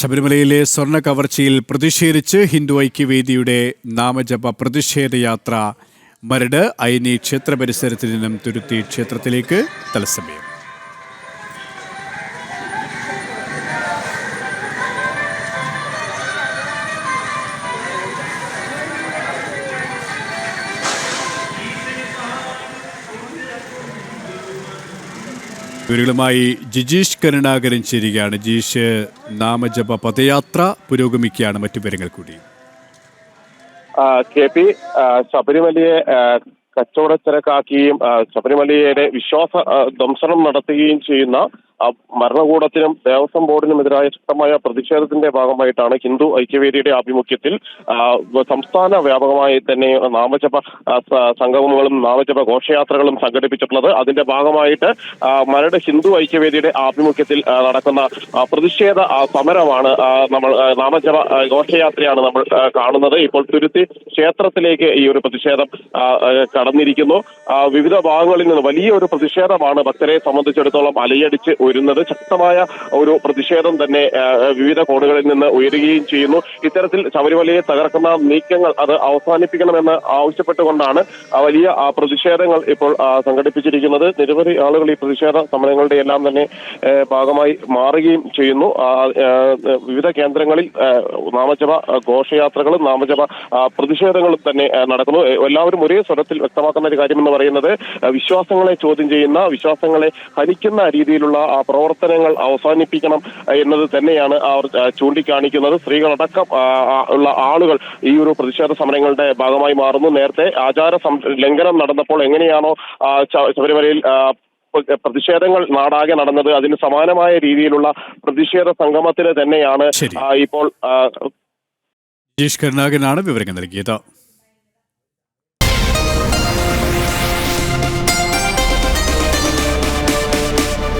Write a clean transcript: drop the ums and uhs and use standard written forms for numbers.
ശബരിമലയിലെ സ്വർണ്ണ കവർച്ചയിൽ പ്രതിഷേധിച്ച് ഹിന്ദു ഐക്യവേദിയുടെ നാമജപ പ്രതിഷേധയാത്ര മരട് അയനി ക്ഷേത്ര പരിസരത്ത് നിന്നും തുരുത്തി ക്ഷേത്രത്തിലേക്ക് തത്സമയം. ഇവരുമായി ജിജീഷ് കരുണാകരൻ ചേരുകയാണ്. ജിജീഷ്, നാമജപ പദയാത്ര പുരോഗമിക്കുകയാണ്. മറ്റു വിവരങ്ങൾ കൂടി. കെ പി, ശബരിമലയെ കച്ചവടച്ചരക്കാക്കുകയും ശബരിമലയുടെ വിശ്വാസ ധ്വംസനം നടത്തുകയും ചെയ്യുന്ന ഭരണകൂടത്തിനും ദേവസ്വം ബോർഡിനുമെതിരായ ശക്തമായ പ്രതിഷേധത്തിന്റെ ഭാഗമായിട്ടാണ് ഹിന്ദു ഐക്യവേദിയുടെ ആഭിമുഖ്യത്തിൽ സംസ്ഥാന വ്യാപകമായി തന്നെ നാമജപ സംഗമങ്ങളും നാമജപ ഘോഷയാത്രകളും സംഘടിപ്പിച്ചിട്ടുള്ളത്. അതിന്റെ ഭാഗമായിട്ട് മരട് ഹിന്ദു ഐക്യവേദിയുടെ ആഭിമുഖ്യത്തിൽ നടക്കുന്ന പ്രതിഷേധ സമരമാണ് നമ്മൾ നാമജപ ഘോഷയാത്രയാണ് നമ്മൾ കാണുന്നത്. ഇപ്പോൾ തുരുത്തി ക്ഷേത്രത്തിലേക്ക് ഈ ഒരു പ്രതിഷേധം കടന്നിരിക്കുന്നു. വിവിധ ഭാഗങ്ങളിൽ നിന്ന് വലിയൊരു പ്രതിഷേധമാണ് ഭക്തരെ സംബന്ധിച്ചിടത്തോളം അലയടിച്ച് വരുന്നത്. ശക്തമായ ഒരു പ്രതിഷേധം തന്നെ വിവിധ കോണുകളിൽ നിന്ന് ഉയരുകയും ചെയ്യുന്നു. ഇത്തരത്തിൽ ശബരിമലയെ തകർക്കുന്ന നീക്കങ്ങൾ അത് അവസാനിപ്പിക്കണമെന്ന് ആവശ്യപ്പെട്ടുകൊണ്ടാണ് വലിയ പ്രതിഷേധങ്ങൾ ഇപ്പോൾ സംഘടിപ്പിച്ചിരിക്കുന്നത്. നിരവധി ആളുകൾ ഈ പ്രതിഷേധ സമരങ്ങളുടെ എല്ലാം തന്നെ ഭാഗമായി മാറുകയും ചെയ്യുന്നു. വിവിധ കേന്ദ്രങ്ങളിൽ നാമജപ ഘോഷയാത്രകളും നാമജപ പ്രതിഷേധങ്ങളും തന്നെ നടക്കുന്നു. എല്ലാവരും ഒരേ സ്വരത്തിൽ വ്യക്തമാക്കുന്ന ഒരു കാര്യമെന്ന് പറയുന്നത് വിശ്വാസങ്ങളെ ചോദ്യം ചെയ്യുന്ന, വിശ്വാസങ്ങളെ ഹനിക്കുന്ന രീതിയിലുള്ള പ്രവർത്തനങ്ങൾ അവസാനിപ്പിക്കണം എന്നത് തന്നെയാണ് അവർ ചൂണ്ടിക്കാണിക്കുന്നത്. സ്ത്രീകളടക്കം ഉള്ള ആളുകൾ ഈ ഒരു പ്രതിഷേധ സമരങ്ങളുടെ ഭാഗമായി മാറുന്നു. നേരത്തെ ആചാര ലംഘനം നടന്നപ്പോൾ എങ്ങനെയാണോ ശബരിമലയിൽ പ്രതിഷേധങ്ങൾ നാടാകെ നടന്നത്, അതിന് സമാനമായ രീതിയിലുള്ള പ്രതിഷേധ സംഗമത്തിന് തന്നെയാണ് ഇപ്പോൾ ജിജീഷ് കരുണാകരനാണ് വിവരങ്ങൾ നൽകിയത്.